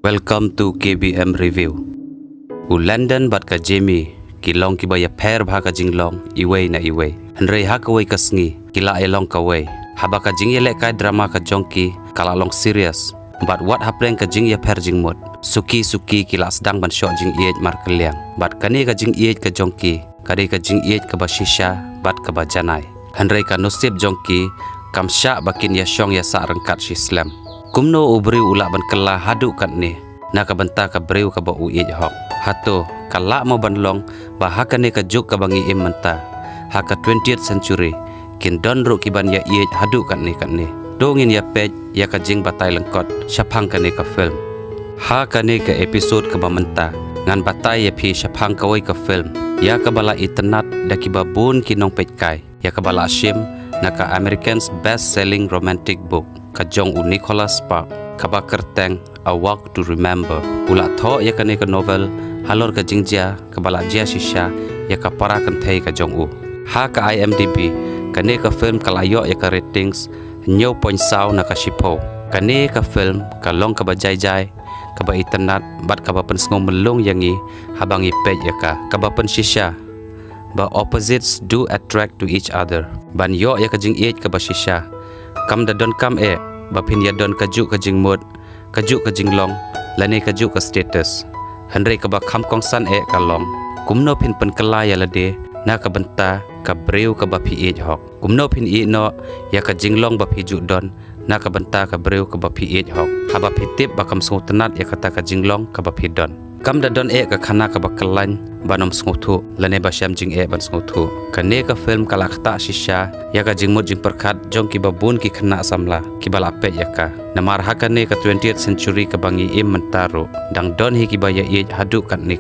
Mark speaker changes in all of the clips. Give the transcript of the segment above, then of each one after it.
Speaker 1: Welcome to KBM Review. U London bat ka Jamie kilong kibaya pair bha ka jinglong iway na iway. Henry ha kaway kasngi kila elong kaway. Haba ka jing yelek ka drama ka jongki kala long serious. But what happening ka jing ya pair jing mod. Suki kila sedang ban syok jing iej mar keliang. Bat kani ka jing iej ka jongki kadi ka jing iej ka ba shisha bat ka ba janai. Henry ka nusib jongki kam syak bakin ya syong ya sak rengkat Islam. Kumno ubriu ulak ban kelah hadu kat ni na ka benta ka briu ka ba uij hok hato kalak mo banlong bahaka ni ka juk ka bangi im menta haka 20th century kin don ru kiban ya iej hadu kat ni dongin ya pej ya ka jing batai lengkot syapang ka ni ka film ha ka ni ka episode ka ba menta ngan batai ya phi syapang ka wai ka film ya ka bala internet da ki ba bun kinong pej kai ya ka bala shim na ka Americans best selling romantic book kajong u Nicholas Sparks kaba kerteng A Walk to Remember ula tho ya kane ka novel halor ka jingjia kabala jia shisha ya ka para kan thei ka jong u ha ka IMDb kane ka film kalayo ya ka ratings nyo point saw na ka shipo kane ka film ka long ka ba jai ka ba internet bat ka ba pen sngo melung yangi habangi pej ya ka ba pen shisha ba opposites do attract to each other ban yo ya ka jing ej ka ba shisha kam da don kam bapin ya don kaju ka jing mod kaju ka jing long lane kaju ka status hanre ka ba kham kong san ka long kumno phin pen kala ya lade na ka benta ka breu ka ba phi ej hok kumno phin i no ya ka jing long ba phi ju don na ka benta ka breu ka ba phi ej hok ha ba phi tip ba kam so tanat ya kata ka jing long ka ba phi don kam da don ka khana ka ba kalan banom sngotu lane ba syam jing ban sngotu kane ka film kala khata shisha ya ka jing mod jing perkhat jong ki babun ki khana samla ki bala pet ya ka namar hakane ka 20th century ka bangi im mentaro dang don hi ki ba ya ej hadu kat ni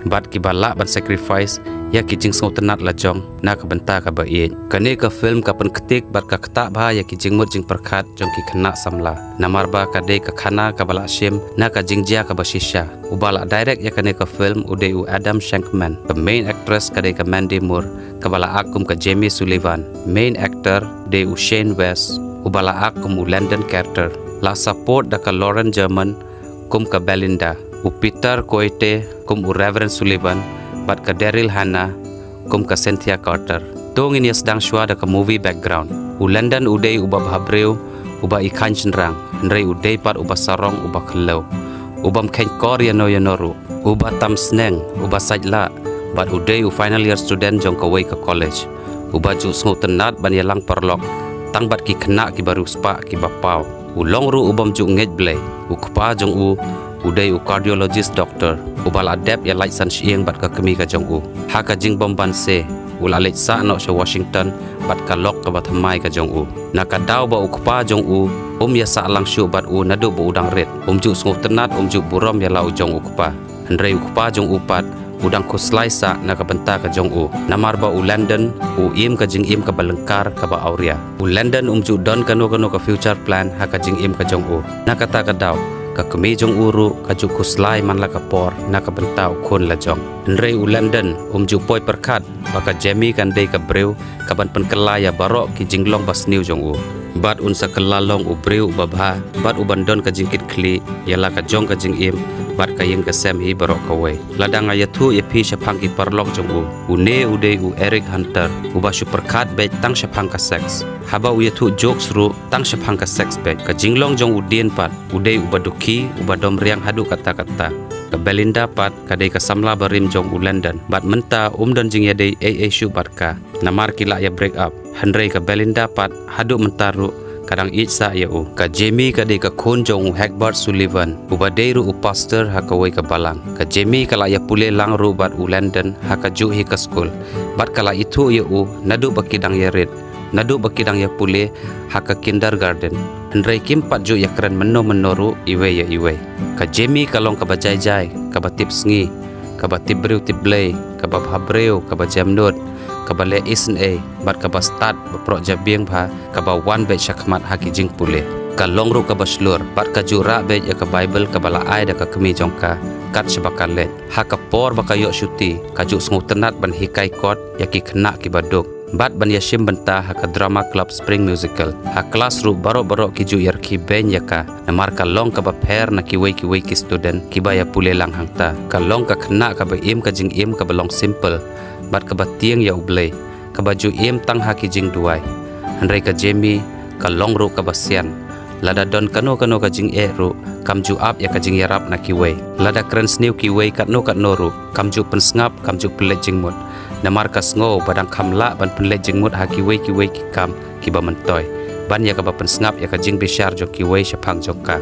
Speaker 1: bat ki bala ban sacrifice ya ki jing sngotanat la jong na ka benta ka ba ej kane ka film ka pen ketik bat ka khata ba ya ki jing mod jing perkhat jong ki khana samla namar ba ka de ka khana ka bala shim na ka jing jia ka ba shisha ubala direct ya kane ka film ude u Adam Shankman the main actress kade ka Mandy Moore kabala akum ka Jamie Sullivan main actor de u Shane West ubala akum u Landon Carter la support da ka Lauren German kum ka Belinda u Peter Coyote kum u Reverend Sullivan bat ka Daryl Hannah kum ka Cynthia Carter tongin ya sedang shwa da ka movie background u London ude u ba bhabreu uba ikan cenrang nrei ude pat uba sarong uba khelo ubam khen kor ya noru uba tam sneng uba sajla bat ude u final year student jong ka wei ka college uba ju sngo tenat ban yalang perlok tang bat ki khna ki baru spa ki bapau u long ru ubam ju ngej blai u khpa jong u ude u cardiologist doctor uba la dep ya lai san sieng bat ka kemi ka jong u ha ka jing bom ban se ula lech sa no sha Washington bat ka lok ka bat mai ka jong u na ka daw ba u khpa jong u ya sa lang shu bat u nadu bu udang ret ju sngo tenat ju burom ya lau jong u khpa Henry u khpa jong u pat udang khuslai sa na ka benta ka jong u namar ba u London u im ka jing im ka balengkar ka ba auria u London ju don kano ka future plan ha ka jing im ka jong u na kata ka daw ka kemi jong uru ka ju khuslai man la ka por na ka benta u khon la jong Henry u London ju poi perkhat ba ka Jamie kan dei ka breu ka ban pen kelaya barok ki jinglong bas new jong u bat unsa kelalong u breu babha bat u bandon ka jingkit kli yala ka jong ka jing im bat ka yeng ka sem hi barok ka wei ladang aya thu ye phi syapang ki parlok jong u ne ude u Eric Hunter u ba super khat be tang syapang ka sex haba u ye thu jokes ru tang syapang ka sex be ka jinglong jong u dien pat ude u baduki u badom riang hadu kata-kata ka Belinda pat ka dei ka samla barim jong u London bat menta don jing ya dei shu bat ka namar kila ya break up Henry ka Belinda pat hadu mentaru kadang itsa ya u ka Jamie ka dei ka khon jong u Hagbard Sullivan u badeiru u pastor ha ka wei ka balang ka Jamie kala ya pule lang ru bat u London ha ka ju hi ka school bat kala itu ya u nadu bakidang ya red nadu bakidang ya pule ha ka kindergarten Henry kim pat ju ya keren menoru iwe ka Jamie kalong ka bajai ka batip sngi ka batip breu tip blay ka ba bhabreu ka ba jamnot ka ba le isen bat ka ba start ba pro jabieng bha ka ba one be shakmat haki jing pule ka longru ka ba slur bat ka jura be ya ka Bible ka bala ai da ka kemi jongka kat sebakale ha ka por ba ka yo syuti ka ju sngu tenat ban hikai kot ya ki khna ki baduk Bat ban yashim benta haka drama club Spring Musical. Ha kelas ru barok-barok ki ju yar ki ben yaka. Namar ka long ka ba pher na ki wei ki student ki ba ya pule lang hangta. Ka long ka khna ka ba im ka jing im ka ba long simple. Bat ka ba tieng ya uble. Ka ba ju im tang ha ki jing duai. Hanrei ka Jamie ka long ru ka ba sian. Lada don kano ka jing ru kam ju up ya ka jing yarap na ki wei. Lada kren sniu ki wei kat no ru kam ju pen sngap kam ju pelet jing mut. Namar ka sngo badang kamla ban pelet jing mut ha ki wei ki kam ki ba mentoy. Ban ya ka ba pen sngap ya ka jing bishar jong ki wei shapang jong ka.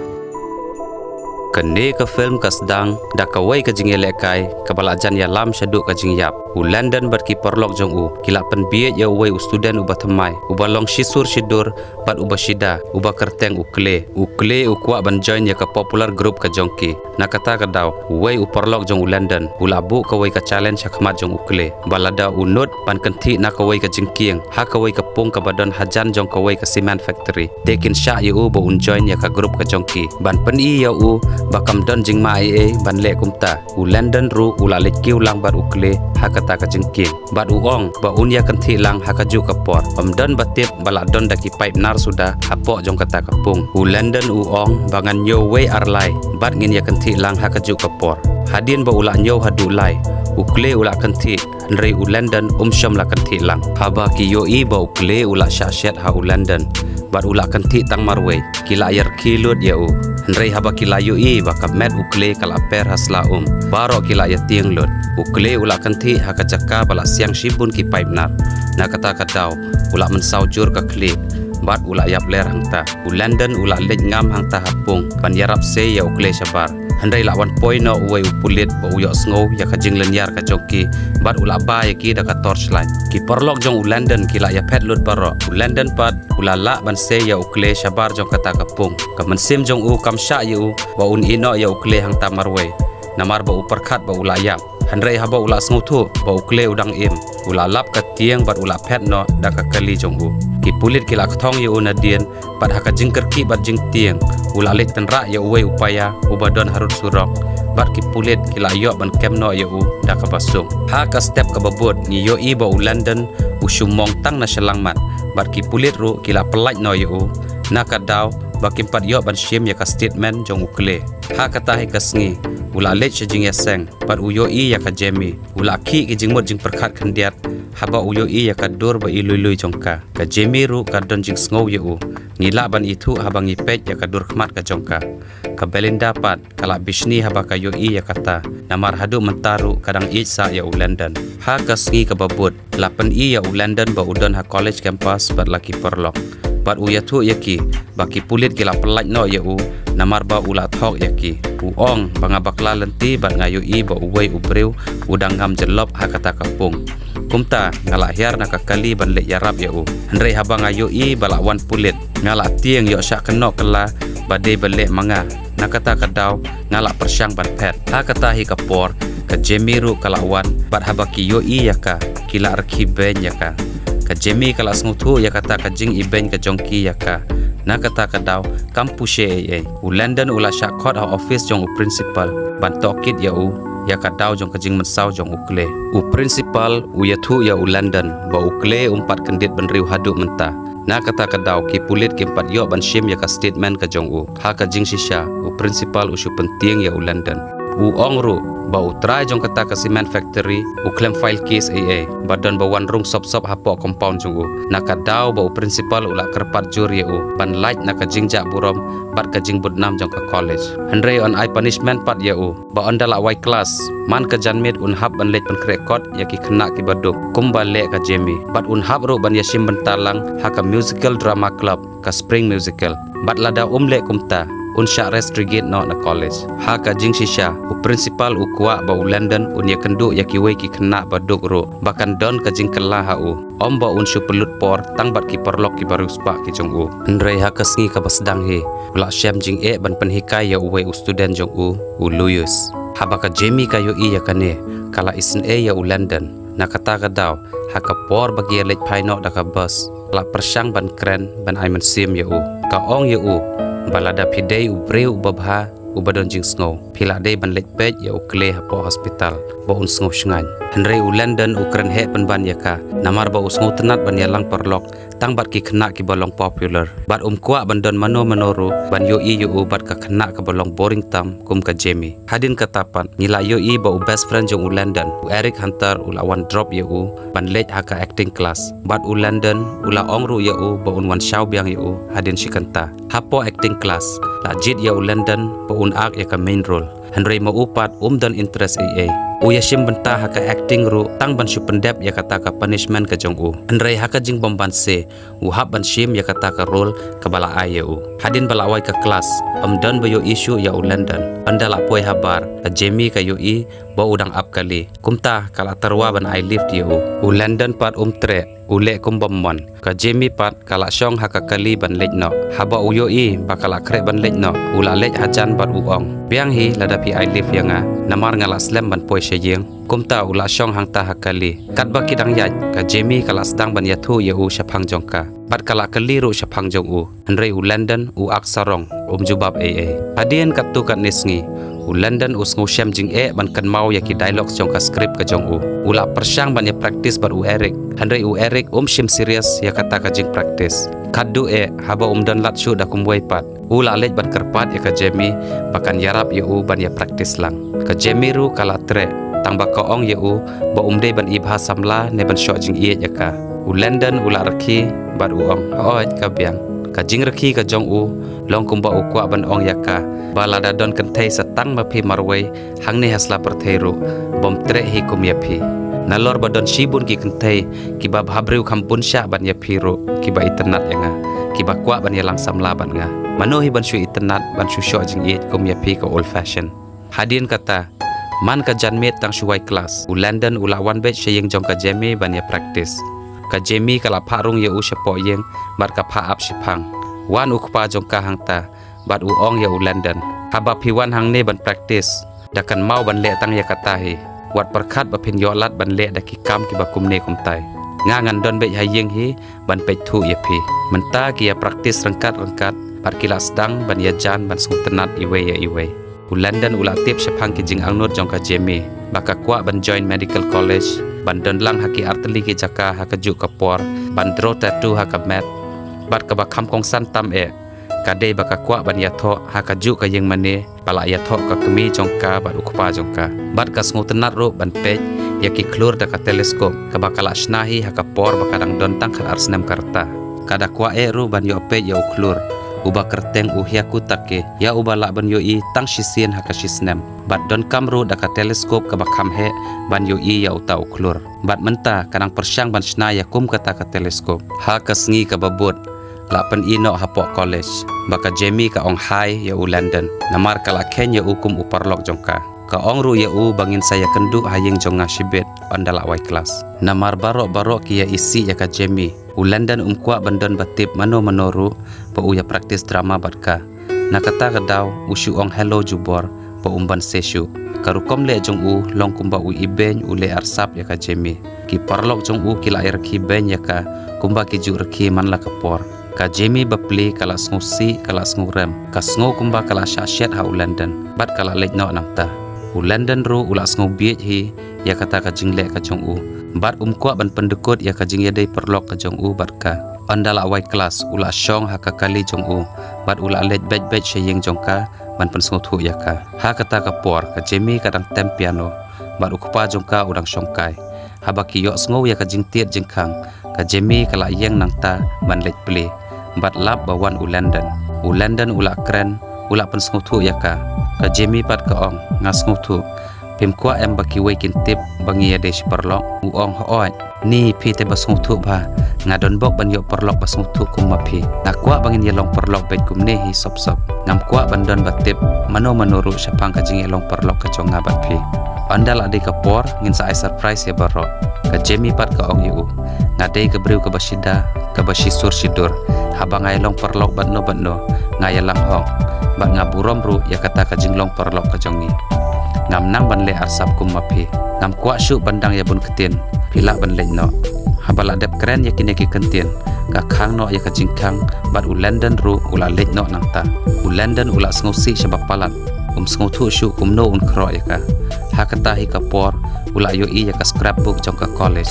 Speaker 1: Kene ka film ka sedang da ka wei ka jing lekai ka balajan ya lam shaduk ka jing yap. U London bat ki porlok jong u kila pen biet ya wei u student u batamai u balong shisur shidur bat u bashida u bakerteng u kle u kwa ban join ya ka popular group ka jongki na kata ka daw wei u porlok jong u London u labu ka wei ka challenge khmat jong u kle balada u nut ban kanthi na ka wei ka jingkieng ha ka wei ka pung ka badon hajan jong ka wei ka cement factory tekin sha ya u bo un join ya ka group ka jongki ban pen i ya u bakam don jing mai ban le kumta u London ru u la le kiu lang bar u kle ha kata ka jengking bat uong ba unya kanthi lang hakaju kapor don batip bala don daki pipe nar sudah hapo jong kata kapung u London uong bangan nyo wei arlai bat ngin ya kanthi lang hakaju kapor hadin ba ula nyo hadu lai ukle ula kanthi nrei u London sham la kanthi lang haba ki yo i ba ukle ula syashet ha u London bat ula kanthi tang marwei kila yar kilut ya u nrei haba kila yo i ba kamet ukle kala per hasla baro kila ya tieng lut ukle ula kanthi hakajaka bala siang shibun ki pipe nar na kata kadau ula mensaujur ka kli bat ula yap ler hangta u London ula lej ngam hangta hapung ban yarap se ya ukle shabar handai la 1 point no wei upulit ba uyo sngo ya ka jinglen yar ka joki bat ula ba ya ki da ka torchlight ki porlok jong u London kila ya pet lut baro u London pat ula la ban se ya ukle shabar jong kata kapung ka mensim jong u kam sha yu ba un ino ya ukle hangta marwe namar ba uperkhat ba ula yap handrai haba ula sngutu ba ukle udang im ula lap ka tieng bat ula pet no da ka kali jong u ki pulit kila kthong yu nadien pat haka jingker ki bat jing tieng ula let tenra ya uwe upaya ubadon harut surok bat ki pulit kila yo ban kemno ya u da ka basung ha ka step ka babut ni yo i ba u London u shumong tang na selangmat bat ki pulit ru kila pelaj no ya u na ka daw bakim pat yo ban shim ya ka statement jong ukle ha ka tahi ka sngi ula let jing ya seng pat u yo i ya ka Jamie ula ki ki jingmot jing perkhat khandiat haba u yo i ya ka dur ba i lui jongka ka Jamie ru ka don jing sngo ya u nila ban itu haba ngi pet ya ka dur khmat ka jongka ka Belinda pat kala bishni haba ka yo i ya kata namar hadu mentaru kadang itsa ya u London ha ka sngi ka babut lapan i ya u London ba udon ha college campus bat laki perlok bat u ya tu yaki baki pulit kila pelaj no ya u namar ba ula thok yaki uong banga bakla lenti bat ngayu i ba uwei ubreu udang ngam jelop ha kata kapung kumta ngala hiar na kakali ban le yarap ya u handrei haba ngayu i bala wan pulit ngala tieng yo syak keno kala bade bele manga na kata kadau ngala persyang ban pet ha kata hi kapor ka Jamie ru kala wan bat haba ki yo i yaka kila arki ben yaka ka Jamie kala sngutu ya kata ka jing iben ka jongki yaka na kata kadau kampushe u London ula syakot ha office jong u principal ban tokit ya u ya kadau jong ka jing mensau jong ukle u principal u ya thu ya u London ba ukle umpat kendit ban riu hadu menta na kata kadau ki pulit ki empat yo ban shim ya ka statement ka jong u ha ka jing shisha u principal u shu penting ya u London u ongru ba u try jong kata ka cement factory u claim file case badan ba wan rung sop hapo compound jong u na kadau ba u principal ula kerpat juri u ban light na ka jingja burom bat ka jing budnam jong ka college handrei on I punishment pat ya u ba ondala y class man ka janmit un hab ban let pen krekot ya ki khna ki baduk kumba le ka Jamie bat un hab ro ban yashim bentalang ha ka musical drama club ka Spring Musical bat lada le kumta un sya restrigate no na college ha ka jing shisha u principal u kwa ba u London un ya kendu ya ki wei ki khna baduk ro bakan don ka jing kala ha u ba un shu pelut por tang bat ki perlok ki baru spa ki jong u ndrei ha ka sngi ka basdang he ula syam jing ban pen hikai ya u wei u student jong u Luyus haba ka Jamie ka yo i ya kane kala isen ya u London na kata ka daw ha ka por bagi lej phaino da ka bus la persyang ban kren ban I mensim ya u ka ong ya u balada pidei u breu babha ubadon jing sngo phila dei ban lek pej ya ukle hapo hospital ba un sngo shngan hanrei u London ukran he pan ban yaka namar ba usngo tenat ban yalang perlok tang bat ki khna ki balong popular bat kwa bandon mano manoru ban yo i yo bat ka khna ka balong boring tam kum ka Jamie hadin katapan nila yo i ba u best friend jong u London u Eric Hunter u lawan drop yo u ban lek haka acting class bat u London u la ongru yo u ba un wan shau biang yo u hadin shikanta hapo acting class la jit ya u London ba un ak ya ka main role hanrei ma upat dan interest AA uya shim benta haka acting ru tang ban supendep ya kata ka punishment ka jong u hanrei haka jing bomban se u hab ban shim ya kata ka role ka bala ai ya u hadin bala wai ka kelas dan ba yo issue ya u London andala poi habar ka Jamie ka yo i ba udang ap kali kumta kala terwa ban I lift ya u London pat tre ule kumbamon ka Jamie pat kala syong haka kali ban lejno haba uyo i bakala kre ban lejno ula lej hajan bat uong biang hi ladapi I live yanga namar ngala slam ban poi sheyeng kumta ula syong hangta hakali kat ba kidang yaj ka Jamie kala sedang ban yathu ye u syapang jongka bat kala kali ru syapang jong u hanrei u London u aksarong jubab AA hadien kat tu kat nisngi u London usngu syam jing ban kan mau ya ki dialog jong ka script ka jong u ula persyang ban ya practice bat u Eric hanrei u Eric shim serious ya kata ka jing practice kaddu haba dan lat shu da kumwai pat ula lej ban kerpat ya ka Jamie bakan yarap ya u ban ya practice lang ka Jamie ru kala tre tang ba ka ong ya u ba dei ban ibha samla ne ban shot jing ya ka u London ula rakhi bat u ong oi ka biang ka jing rakhi ka jong u long kumba u kwa ban ong ya ka balada don kentai satang ma phi marwai hangni hasla pertheru bom tre hi kum ya phi nalor badon shibun ki kentai ki ba bhabreu khampun sha ban ya phiru ki ba itnat yanga ki ba kwa ban ya lang samla ban nga mano hi ban shu itnat ban shu sho jing it kum ya phi ka old fashion hadin kata man ka janmet tang shuai class u London ula wan bet sheyeng jong ka Jamie ban ya practice ka Jamie kala pharung ya u shapo yeng bat ka pha ap shipang wan ukpa jong ka hangta bat u ong ya u London haba phiwan hang ne ban practice dakan mau ban le tang ya kata hi wat perkhat ba phin yolat ban le da ki kam ki ba kum ne kum tai nga ngan don be hayeng hi ban pe thu ya phi menta ki ya practice rangkat par kila sedang ban ya jan ban sutenat iwe ya iwe u London ula tip syapang ki jing angnot jong ka Jamie baka kwa ban join medical college ban don lang haki arteli ki jaka haka ju kapor ban draw tattoo haka mat bat ka ba kham kong san tam kadai baka kwa ban yatho haka ju ka yeng mane pala yatho ka kemi jongka bat ukpa jongka bat ka smutenat ro ban pej yaki klur da ka teleskop ka bakala shnahi haka por baka dang don tang khar arsnem karta kada kwa ro ban yo pej ya uklur uba kerteng uhyaku take ya uba la ban yo i tang shisien haka shisnem bat don kamru da ka teleskop ka bakham he ban yo i ya uta uklur bat menta kadang persyang ban shna ya kum kata ka teleskop ha ka sngi ka babut lapan ino hapok college baka Jamie ka ong hai ya u London namar kala ken ya ukum uparlok jongka ka ong ru ya u bangin saya kendu hayeng jonga shibet andala wai kelas namar barok ki ya isi ya ka Jamie u London kwa bandon batip mano manoru pa u ya praktis drama batka nakata kadaw usu ong hello jubor pa umban seshu karukom le jong u long kumba u iben u le arsap ya ka Jamie ki parlok jong u kila air ki ben ya ka kumba ki ju rekhi manla kapor ka Jamie bapli kala sngsi kala sngrem ka sngo kumba kala syashet ha u London bat kala lejno nangta u London ru ula sngo biet hi ya kata ka jingle ka jong u bat kwa ban pendekut ya ka jing yadai perlok ka jong u bat ka andala awai kelas ula syong ha ka kali jong u bat ula lej bet sheyeng jongka ban pen sngo thu ya ka ha kata ka por ka Jamie kadang tem piano bat ukpa jongka udang syongkai habaki yo sngo ya ka jing tiet jengkhang ka Jamie kala yeng nangta ban lej pli bat lap bawan u London ula kren ula pen sngutu ya ka Jamie pat ka ong ngas sngutu pim kwa em baki wei kin tip bangi ya desh perlok u ong hoat ni pi te bas sngutu ba ngadon bok ban yo perlok bas sngutu kum ma pi na kwa bangin yelong perlok bet kum ne hi sop ngam kwa bandon batip mano manuru syapang ka jing yelong perlok ka jonga bat pi andal ade ka por ngin sa surprise ya barok ka Jamie pat ka ong yu ngadai ka breu ka basida ka basisur sidur habang ngai long perlok batno ngai lang hong bat ngaburom ru ya kata ka jinglong perlok ka jongi ngam nang ban le arsap kum mapi ngam kwa shu bandang ya bun ketin pila ban lejno habala dep keren ya kineki kentin ka khang no ya ka jingkhang bat u London ru ula lejno nangta u London ula sngsi sebab palat sengau thu syu kumno un kro ya ka ha kata hi ka por ula yo I ya ka scrapbook jong ka college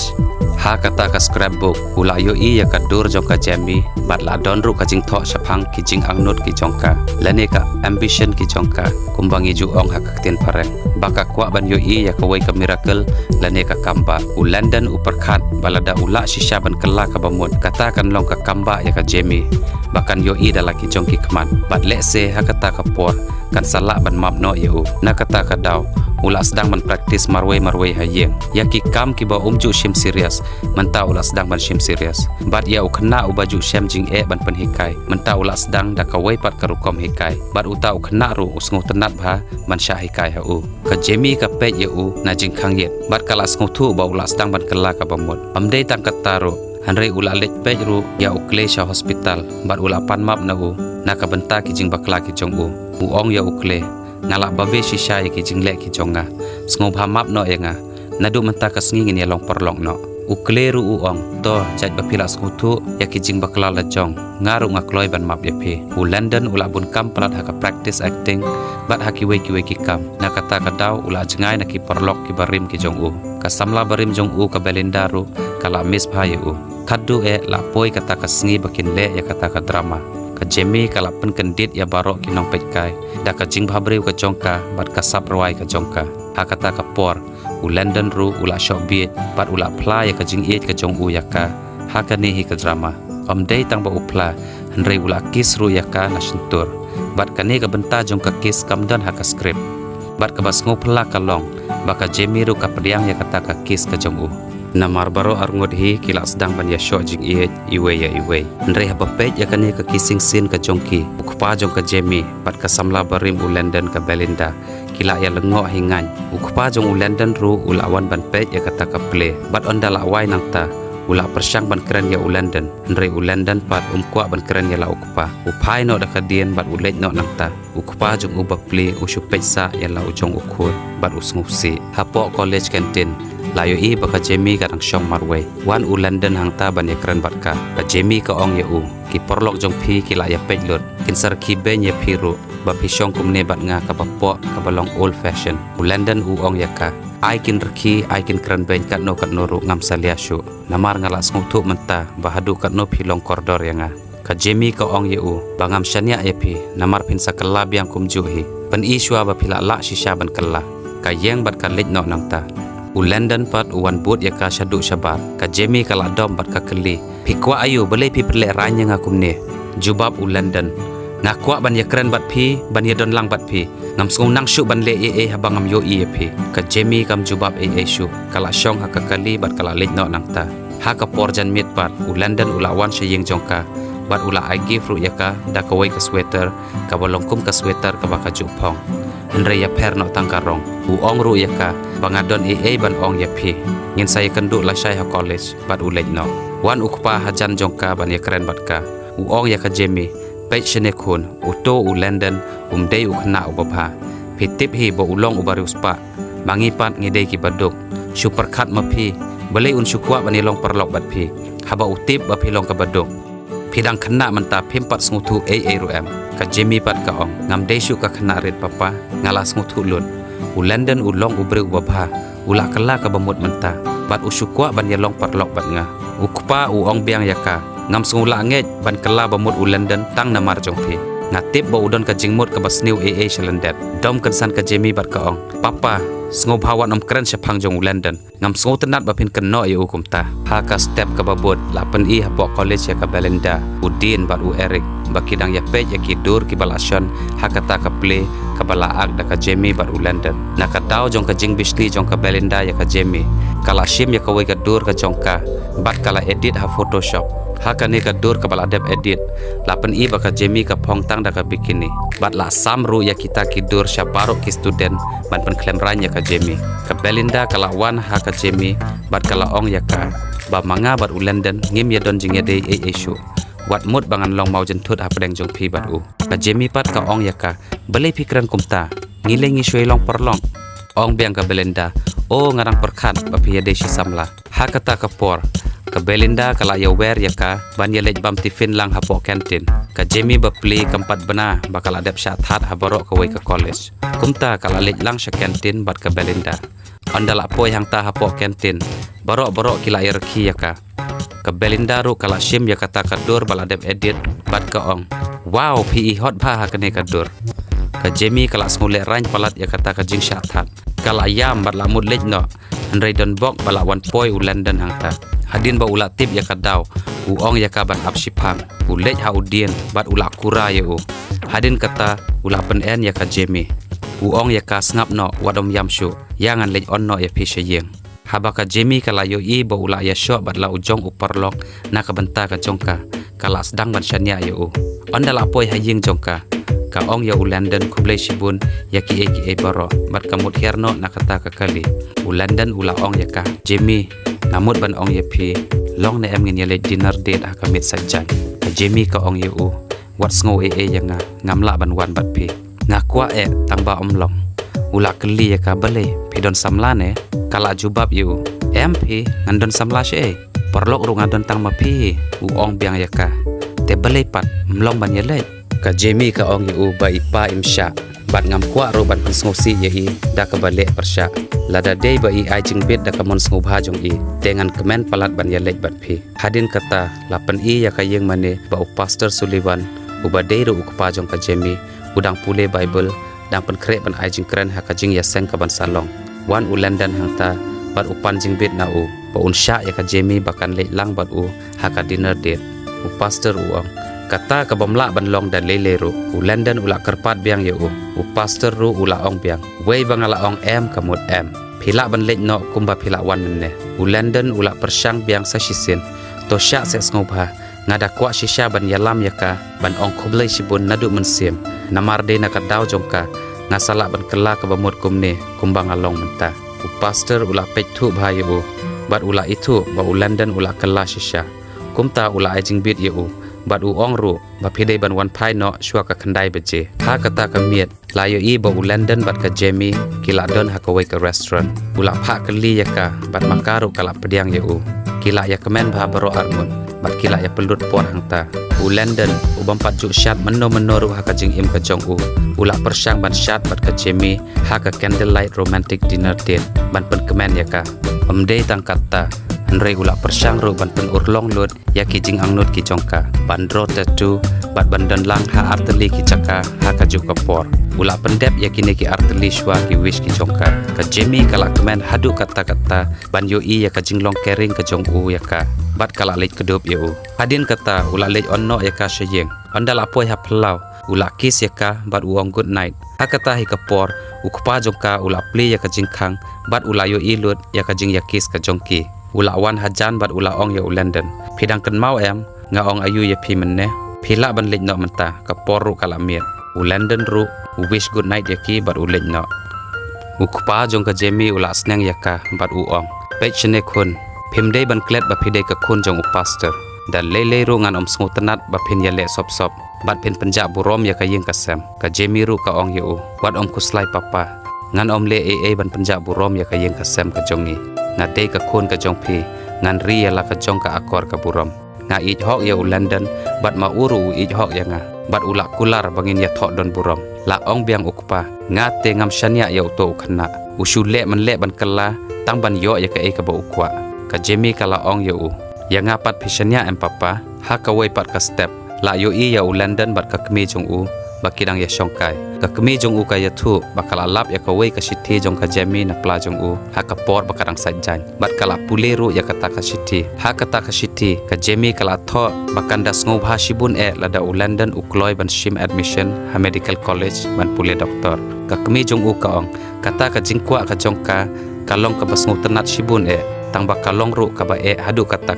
Speaker 1: ha kata ka scrapbook ula yo I ya ka dur jong ka Jamie bat la don ru ka jing tho shaphang ki jing angnot ki jong ka lane ka ambition ki jong ka kumbangi ju ong ha ka tin pareng baka kwa ban yo I ya ka wai ka miracle lane ka kamba u London u perkhat balada ula shisha ban kala ka bamut kata kan long ka kamba ya ka Jamie bakan yo I dala ki jong ki kman bat le se ha kata ka por kan salak ban map no ya u na kata ka daw ula sedang men praktis marway hayeng ya ki kam ki ba umju shim serius menta ula sedang ban shim serius bat ya u khna u baju sham jing ban pen hikai menta ula sedang da ka wai pat karukom hikai bat uta u khna ru usngu tenat bha man sha hikai ha u ka Jamie ka pe ya u na jing khang yet bat kala sngu thu ba ula sedang ban kala ka bamut amdei tang kata ru hanrei ula lek pe ru ya u klesha hospital bat ula pan map na u na ka benta ki jing bakla ki jong u ong ya u kle ngalak babe shisha ya ki jingle ki jonga sngop hamap no yenga nadu menta ka sngi ngin long perlong no ukleru uong to jaj bapila skutu ya ki jing bakla la jong ngaru ngakloi ban map yape u London ula bun kam plat ha ka practice acting bat ha ki we ki kam na kata ka daw ula jengai na ki perlok ki barim ki jong u ka samla barim jong u ka Belinda ru kala mis bha ya u khaddu la poi kata ka sngi bakin le ya kata ka drama ka Jamie kala pen kendit ya barok ki nong petkai da ka jing bhabreu ka jongka bat ka saprwai ka jongka ha kata ka por u London ru ula shop biet bat ula pla ya ka jing iet ka jong u ya ka ha ka ni hi ka drama dei tang ba upla hanrei ula kis ru ya ka na shintur bat ka ni ka benta jong ka kis kamdan ha ka script bat ka bas ngopla ka long ba ka Jamie ru ka priang ya kata ka kis ka jong u namar baro arngot hi kila sedang ban ya shot jing iwe ndrei ha bapej ya kane ka kissing scene ka jongki ukpa jong ka Jamie pat ka samla barim u London ka Belinda kila ya lengo hingan ukpa jong u London ru ulawan ban pej ya kata ka play bat onda la wai nang ta ula persyang ban keren ya u London ndrei u London pat kwa ban keren ya la ukpa upai no da ka dien bat u lej no nang ta ukpa jong u ba play u shupej sa ya la u jong ukhur bat u sngupsi hapo college canteen layo I baka Jamie kadang syong marway wan u London hang ta ban keren batka ba Jamie ka ong ya u ki porlok jong phi ki la ya pejlot kin sar ki ben ya phiru ba phi syong kumne bat nga ka bapo ka balong old fashion u London u ong ya ka ai kin rki ai kin keren ben kat no ru ngam salia shu namar ngala sngu thu menta ba hadu kat no phi long koridor ya nga ka Jamie ka ong ya u bangam shania ya phi namar phin sakala biang kumju hi pan I shwa ba phila la shisha ban kala ka yeng bat ka lej no nang ta u London pat uwan but ya ka shadu shabar ka Jamie kala dom bat ka keli pikwa ayu boleh pi perle ranya ngakum ne jubab u London ngakwa ban ya keren bat pi ban ya don lang bat pi ngam sung nang shu ban le habang ngam yo I pi ka Jamie kam jubab shu kala syong ha ka kali bat kala lej no nang ta ha ka porjan mit pat u London ulawan shaying jongka bat ula I give ru ya ka da ka wai ka sweater ka balongkum ka sweater ka baka jupong ndrei ya per no tangkarong u ong ru ya ka bangadon ban ong ya phi ngin saya kenduk la syai ha college bat u lej no wan ukpa hajan jongka ban ya keren bat ka u ong ya ka Jamie pej shene khun u to u London dei u khna u babha phi tip hi bo ulong u baru spa bangi pat ngidei ki baduk super khat ma phi boleh un syukwa ban long perlok bat phi haba u tip ba phi long ka baduk pidang khna manta phimpat sngutu ru em ka Jamie pat ka ong ngam dei shu ka khna ret papa ngala sngutu lut u London u long u breu babha ula kala ka bamut menta bat u syukwa ban ya long perlok bat nga u kpa u ong biang ya ka ngam sngula ngej ban kala bamut u London tang namar jong phi ngatip bo udon ka jingmut ka basniu shalandet dom kansan ka Jamie bat ka ong papa sngo bhawan om keren syapang jong u London ngam sngo tenat ba phin kan no ya u kumta ha ka step ka babut la pen I hapo college ya ka Belinda udin bat u Eric bakidang ya pej ya ki dur ki balashon ha kata ka play ka balaak da ka Jamie bat u London na ka daw jong ka jing bisli jong ka Belinda ya ka Jamie kala shim ya ka wai ka dur ka jong ka bat kala edit ha photoshop ha ka ni ka dur ka bala dep edit lapen I baka Jamie ka pongtang da ka bikini bat la samru ya kita ki dur sya barok ki student ban pen klem ranya ka Jamie ka Belinda kala wan ha ka Jamie bat kala ong ya ka ba manga bat u London ngim ya don jing ya dei shu wat mut bangan long mau jentut ha pedeng jong phi bat u ka Jamie pat ka ong ya ka belai pikran kumta ngilengi shwe long perlong ong biang ka Belinda o ngarang perkhat ba phi ya dei shi samla ha kata ka por ka Belinda kala ya wer ya ka ban ya lej bam tifin lang hapo canteen ka Jamie bapli kampat bana bakal adep sya that haborok ka wei ka college kumta kala lej lang sya kantin bat ka Belinda andala poi hang ta hapok kantin borok kila irki yaka ka Belinda ru kala shim ya kata kadur bal adep edit bat ka ong wow pi hot ba ha kene kadur ka Jamie kala ngule rain palat ya kata ka jing sya that kala ayam bat la mud lej no andrei don bok bala wan poi u London hang ta hadin ba ula tip ya kadau u ong ya ka ban apsipang u lej ha udien bat ula kura ya u hadin kata ula pen en ya ka Jamie u ong ya ka ngap no wadom yam shu yangan lej on no ya pi sheyeng haba ka Jamie kala yo i ba ula ya shot bat la ujong uparlok na ka benta ka jongka kala sedang ban shania ya u ondala poi hayeng jongka ka ong ya u London kublai shibun ya ki baro bat kamut herno na kata ka kali u London ula ong ya ka Jamie namut ban ong ya pi long na em ngin ya le dinner date ha ka mit sajjan ka Jamie ka ong ya u wat ngo yang ngamla ban wan bat pi ngakwa tangba omlong ula keli ya ka bale pi don samla ne kala jubab yu MP ngandon samla she perlok ru ngandon tang ma pi u ong biang ya ka te bale pat mlong ban ya le ka Jamie ka ong yu ba ipa imsha bat ngam kwa ro ban ngosi ye i da ka bale persha lada day ba i ajing bit da ka mon ngo bha jong i dengan kemen palat ban ya lej bat pi hadin kata lapan i ya ka yeng mane ba u Pastor Sullivan u ba day ro u ka jong ka Jamie udang pule Bible dang pen krek ban ajing keren ha ka jing ya seng ka ban salong wan u London hang ta bat u pan jing bit na u ba un sha ya ka Jamie bakan lej lang bat u ha ka dinner date u pastor u ong kata ka bamla ban long dan lele ru u London ula kerpat biang ya u pastor ru ula ong biang wei bangala ong em kamut em phila ban lej no kumba phila wan menne u London ula persyang biang sa shisin to sha se ngobha ngada kwa shisha ban yalam yaka ban ong khoblai sibun nadu mensim namar de na kadau jongka ngasala ban kela ka bamut kumne kumbang along menta u pastor ula pethu bhayu bat ula itu ba u London ula kela shisha kumta ula ajing bit yu bat u ong ru ba phidei ban wan phai no shwa ka khandai beje ha kata ka miet la yo i ba u London bat ka Jamie kila don ha ka wei ka restaurant ula pha kali yaka bat makaru kala pediang yu kila ya kemen ba baro armun bat kila ya pelut por hangta u London u bampat juk shat menno ru ha ka jing im ka jong u ula persyang ban shat bat ka Jamie ha ka candlelight romantic dinner date ban pen kemen yaka omdei tang kata Henry ula persyang ru ban pen urlong lut ya ki jing angnut ki jongka ban dro tatu bat ban dan lang ha arteli ki caka ha ka juk ka por ula pendep ya kini ki arteli shwa ki wish ki jongka ka Jamie kala kemen hadu kata-kata ban yo i ya ka jing long kering ka jong u ya ka bat kala lej kedup ya u hadin kata ula lej onno ya ka sheyeng ondala poi ha plau ula kiss ya ka bat uong good night ha kata hi ka por u kpa jongka ula pli ya ka jing khang bat ula yo i lut ya ka jing ya kiss ka jongki ula wan hajan bat ula ong ya u London phidang kan mau em nga ong ayu ya phi menne phila ban lej no menta ka por ru kala miet u London ru u wish good night ya ki bat u lej no u kpa jong ka Jamie ula sneng ya ka bat u ong pech ne khun phimdei ban klet ba phidei ka khun jong u pastor dan lele ru ngan om sngu tenat ba phin ya le sop sop bat phin penja burom ya ka yeng ka sem ka Jamie ru ka ong ya u wat om kuslai papa ngan om le ban penja burom ya ka yeng ka sem ka jong ni ngate ka khun ka jong phi ngan ri ya la ka jong ka akor ka burom nga ich hok ya u London bat ma uru ich hok ya nga bat ula kular bangin ya thok don burom la ong biang ukpa ngate ngam shania ya uto khna usule man le ban kala tang ban yo ya ka ka ba ukwa ka Jamie kala ong ya u ya nga pat phishania em papa ha ka wei pat ka step la yo i ya u London bat ka kmi jong u bakidang ya shongkai ka kmi jong u ka ya thu bakala lap ya ka wei ka shithi jong ka Jamie na pla jong u ha ka por bakarang sajjan bat kala puleru ya kata ka shithi ha kata ka shithi ka Jamie kala tho bakanda sngo bha shibun lada u London u kloi ban shim admission ha medical college ban pule doktor ka kmi jong u ka ong kata ka jingkwa ka jongka kalong ka basngo tenat shibun tang bakalong ru ka ba hadu kata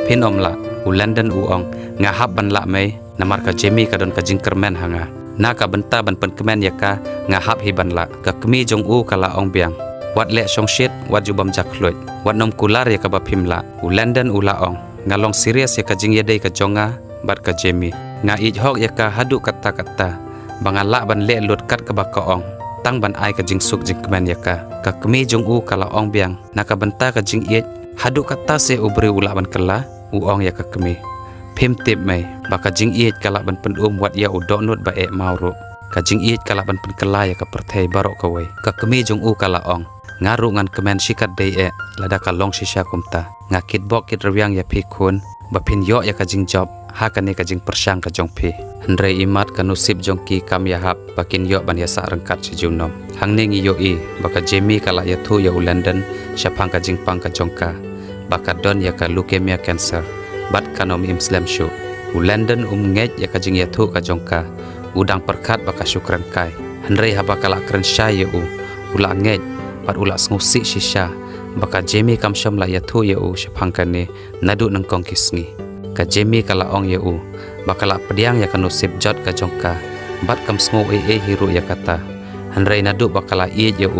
Speaker 1: phin omla u London u ong nga hab ban la mai namar ka Jamie ka don ka jingkermen hanga na ka benta ban pen kemen ya ka nga hab hi ban la ka kmi jong u kala ong biang wat le song shit wat jubam jakloit wat nom kular ya ka ba phimla u London u la ong nga long serious ya ka jing yedei ka jonga bat ka Jamie nga ich hok ya ka hadu kata bangala ban le lut kat ka ba ka ong tang ban ai ka jing suk jing kemen ya ka kmi jong u kala ong biang na ka benta ka jing hadu kata se ubri ula ban kala u ong ya ka kmi phim tip mai baka jing iet kala ban pen wat ya udok nut ba e mauro ka jing iet kala ban pen kelaya ka perthai barok ka wei ka kemi jong kala ong ngaru ngan kemen sikat dei e lada ka long shisha kumta ngakit bok kit rewyang ya phi khun ba phin yo ya ka jing job ha ka ne ka jing persang ka jong phi hendrai imat ka nusib jong ki kam ya hap bakin yo ban ya sa rangkat si junom hang ne ngi yo i baka Jamie kala ya thu ya London syapang ka jing pang ka jongka baka don ya ka leukemia cancer bat kanom im slam show London ngej ya ka jing ya thu ka jongka udang perkat baka syukran kai hendrai ha baka la kren shay ya ula ngej pat ula ngusi shisha baka Jamie kam shom la ya thu ya syapang ka ne nadu nang kong kisngi ka Jamie kala ong ya bakala pediang ya kanusip jot ka jongka bat kam sngo hiru ya kata hanrei nadu bakala ya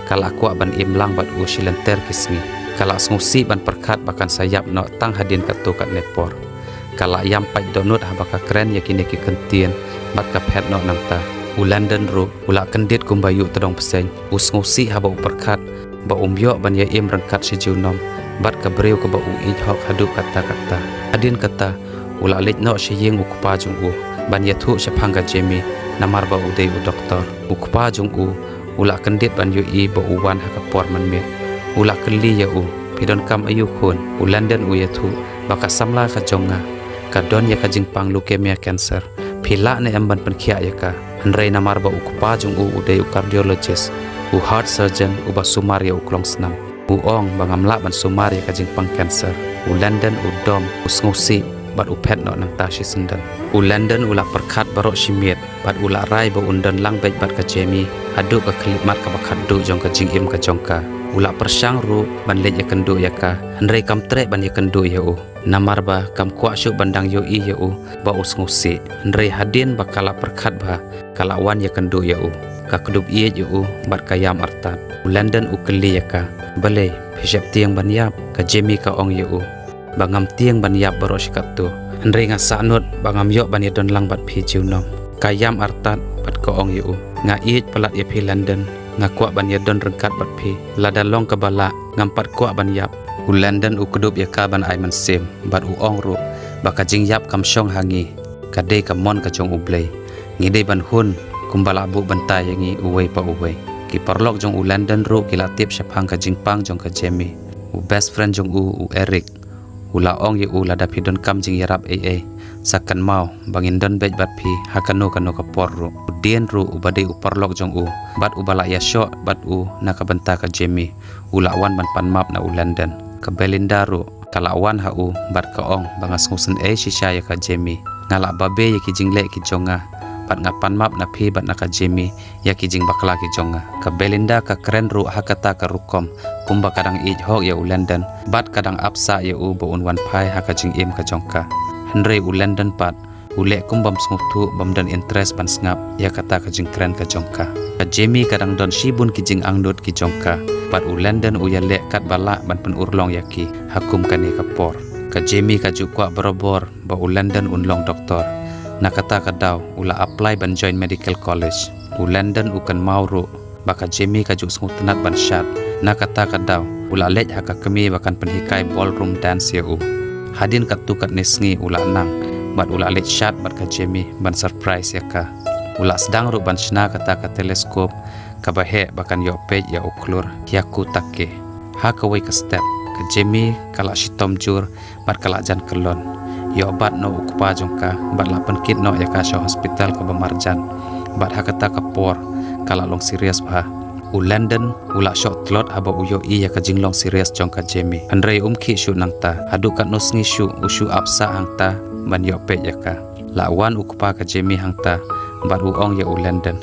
Speaker 1: kala kwa ban imlang bat silenter kisngi kala sngusi ban perkat bakan sayap no tang hadin katu kat nepor kala yam pai donut habaka kren ya kini ki kentien bat ka phet no nangta London ru ula kendit kumbayu tedong peseng sngusi haba perkat ba yo ban ya im rangkat si junom bat ka breu ka ba hok hadu kata adin kata ula lek no shiyeng ukpa jung ban ya thu syapang ka Jamie namar ba udei doktor ukpa jung ula kendit ban yu ba uwan ha ka por man me ula keli ya pidon kam ayu khun London ya thu baka samla ka jonga ka don ya ka jingpang leukemia cancer phila ne amban pen khia ya ka hanrei namar ba ukpa jung udei cardiologist heart surgeon ba sumar ya klong snam ong bangamla ban sumar ya ka jingpang cancer London dom sngusi bat upet no nang tashi sendan London ula perkat barok shimiet bat ula rai ba undan lang bet bat ka Jamie adu ka klimat ka bakhadu jong ka jing im ka jongka ula persang ru ban lej ya kendu ya ka hanrei kam tre ban ya kendu ya namar ba kam kwa syu bandang yo i ya ba usngusi hanrei hadin bakala perkat ba kala wan ya kendu ya ka kedub ie ya bat ka yam artat London keli ya ka bale phishap tiang ban yap ka Jamie ka ong ya bangam tiang ban yap baro sikatu hanrei nga sanut bangam yo ban don lang bat phi jiunom kayam artat bat ko ong yu nga iet palat ya phi London nga kwa ban ya don rengkat bat phi lada long ka bala ngampat kwa ban yap London kudup ya ka ban ai man sem bat ong ru baka jing yap kam shong hangi kadai ka mon ka jong ublei ngidei ban hun kumbala bu bantai yangi uwei pa uwei ki parlok jong London ru kila tip syapang ka jingpang jong ka Jamie best friend jong Eric ula ong yu lada pidon kam jing yarap sakan mau bangin don bej bat phi hakano kano ka porru dien ru ubade uparlok jong bat ubala ya sho bat na ka banta ka Jamie ula wan ban pan map na London ka Belinda ru kala wan ha bat ka ong bangas ngusen shisha ya ka Jamie ngala babe ya ki jingle ki jonga bat ngapan map na phi bat na ka Jamie ya ki jing bakla ki jonga ka Belinda ka kren ru hakata ka rukom kumba kadang hok ya London bat kadang apsa ya bo wan pai ha ka jing im ka jongka hanrei London pat ule kumbam snguthu bamdan interest ban sngap ya kata ka jing kren ka jongka ka Jamie kadang don shibun ki jing angdot ki jongka pat London ya le kat bala ban pen urlong ya ki hakum kani ka por ka Jamie ka jukwa berobor ba London unlong doktor na kata ka daw ula apply ban join medical college London kan mauru baka Jamie ka juk sngutenat ban syat na kata ka daw ula lej haka kemi bakan penhikai ballroom dance ya hadin kat tukat nesngi ula nang bat ula lej syat bat ka Jamie ban surprise ya ka ula sedang ru ban shna kata ka teleskop ka bahe bakan yo pej ya uklur yaku takke ha ka wei ka step ka Jamie kala shitom jur bat kala jan kelon yo bat no ukpa jongka bat la penkit no ya ka sho hospital ka bamarjan bat ha kata ka por kala long serious ba London ula shot tlot haba uyo ya ka jinglong serious jongka Jamie hanrei ki shu nangta hadu kat no sngi shu ushu apsa hangta ban yo pe ya ka la wan ukpa ka Jamie hangta bat ong ya London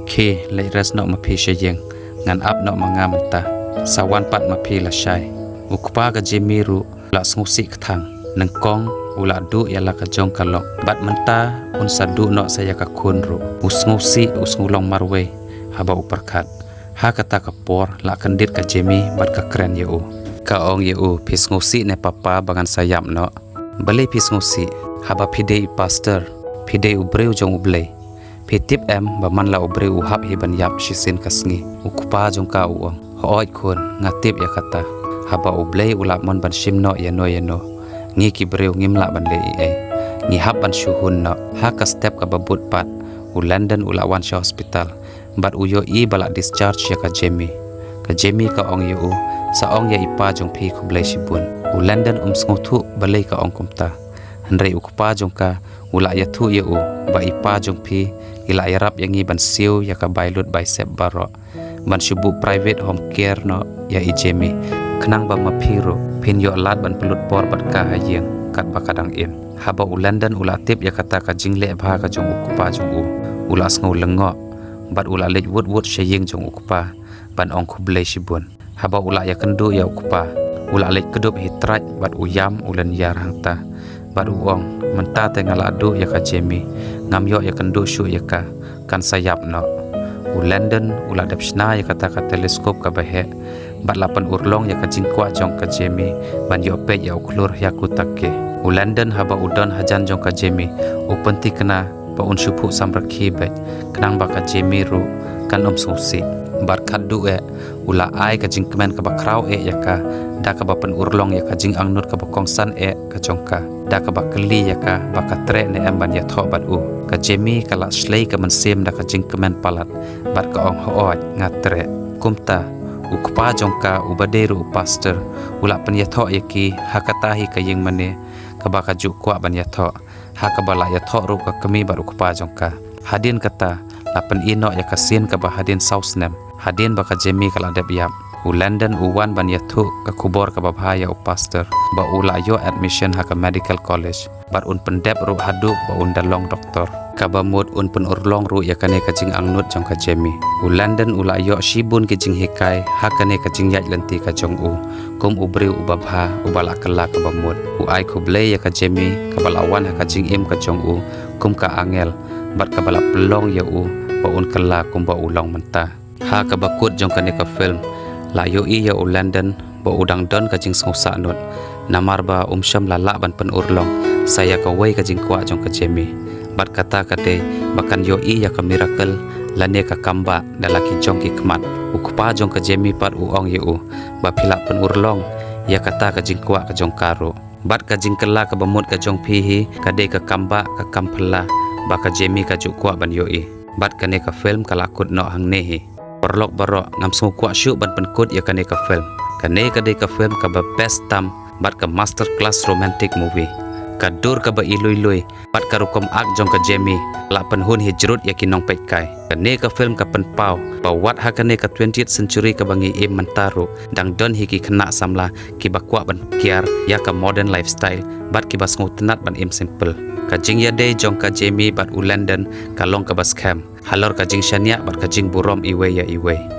Speaker 1: ke le res no ma phi sheyeng ngan ap no mangam ta sawan pat ma phi la shai ukpa ka Jamie ru la sngusi kthang nang kong ula du ya la ka jong kalok bat menta un sadu no saya ka kun ru usngusi usngulong marwe haba uperkat ha kata ka por la kendit ka Jamie bat ka kren yu ka ong yu pisngusi ne papa bangan sayap no bale pisngusi haba pidei pastor pidei ubreu jong ublei pitip ba man la ubreu hab hi ban yap shisin kasngi ukpa jong ka hooj kun ngatip ya kata haba ublei ula mon ban shimno ya no ngi ki breu ngimla ban le ngihap ban shuhun no ha ka step ka babut pat u London ula wan sha hospital bat u yo I balak discharge ya ka Jamie ka ong yu sa ong ya ipa jong phi khublai sibun u London sngo thu balai ka ong kumta hanrei u pa jong ka ula ya thu yu ba ipa jong phi ila yarap yangi ban siu ya ka bailut bicep baro ban shubu private home care no ya I Jamie kenang ba maphiru phin yo lat ban pelut por bat ka hayeng kat ba kadang im haba u London ula tip ya kata ka jingle bha ka jong ukupa jong ula sngo lengo bat ula lej wut sheying jong ukupa ban ong khublai sibun haba ula ya kendu ya ukupa ula lej kedup hitraj bat uyam ulen yar hangta bat uong menta tengal adu ya ka Jamie ngam yo ya kendu syu ya ka kan sayap no u London ula dapsna ya kata ka teleskop ka bahe bat lapan urlong ya ka jingkwa jong ka Jamie ban yo pe ya uklur ya ku takke u London haba udon hajan jong ka Jamie u penti kena pa un shupu samrakhi bet kenang ba ka Jamie ru kan susi bar khaddu ula ai ka jingkmen ka bakrau ya ka da ka bapen urlong ya ka jing angnut ka bakongsan ka jongka da ka bakli ya ka bakatre ne ban ya tho bat u ka Jamie kala slei ka mensem da ka jingkmen palat bar ka ong hooj ngatre kumta ukpa jongka ubaderu pastor ula pen ya tho ya ki hakatahi ka ying mane ka baka ju kwa ban ya tho ha ka bala ya tho ru ka kemi bar ukpa jongka hadin kata lapan ino ya kasin ka ba hadin sausnem hadin baka Jamie kala deb yap u London uwan ban ya thu ka kubor ka babhaya u pastor ba ula yo admission ha ka medical college bar un pendep ru hadu ba un dalong doktor ka ba mut un pen urlong ru ya kane ka jing angnut jong ka Jamie u London ula yo shibun ke jing hikai ha kane ka jing yaj lenti ka jong u kum ubriu u babha u bala kala ka ba mut u ai khublei ya ka Jamie ka balawan ha ka jing im ka jong u kum ka angel bat ka bala pelong ya u ba un kala kum ba ulong menta ha ka bakut jong kane ka film la yo I ya u London ba udang don ka jing songsa nut namar ba sham lala ban pen urlong saya ka wei ka jing kwa jong ka Jamie bat kata kate bakan yo I ya ka miracle lane ka kamba dalaki jong ki kmat ukpa jong ka Jamie pat u ong yu ba phila pen urlong ya kata ka jing kwa ka jong karo bat ka jing kala ka bamut ka jong phihi ka de ka kamba ka kamphala ba ka Jamie ka ju kwa ban yo I bat kane ka film kala kut no hang nehi perlok baro ngam so kwa syu ban pen kut ya kane ka film kane ka de ka film ka ba best tam bat ka master class romantic movie ka dur ka ba ilui bat ka rukom ak jong ka Jamie la pen hun hijrut ya kinong pek kai kane ka film ka pen pau ba wat ha kane ka 20th century ka bangi im mentaru dang don hiki khna samla ki ba kwa ban kiar ya ka modern lifestyle bat ki bas ngutenat ban im simple ka jing ya de jong ka Jamie bat u London ka long ka bas cam halor ka jing shania bat ka jing burom iwe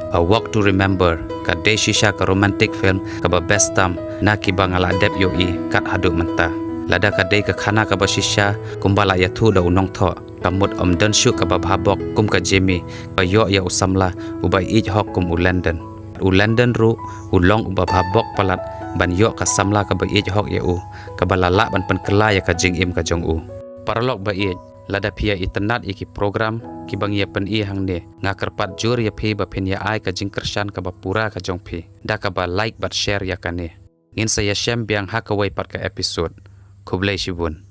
Speaker 1: a walk to remember ka de shisha ka romantic film ka ba best tam na ki bangala dep yo I kat hadu menta lada ka de ka khana ka ba shisha kumbala ya thu da unong tho kamut dan shu ka ba bhabok kum ka Jamie ba yo ya usamla ubai ij hok kum u London ru ulong u ba bhabok palat ban yo ka samla ka ba ij hok ya u ka ba lala ban pen kala ya ka jing im ka jong u paralok ba ij lada pia itenat iki program ki bang ya pen I hang ne ngakerpat jur ya phi ba phen ya ai ka jing kershan ka ba pura ka jong phi da ka ba like bat share ya kane ngin saya shem biang ha ka wai pat ka episode khublai shibun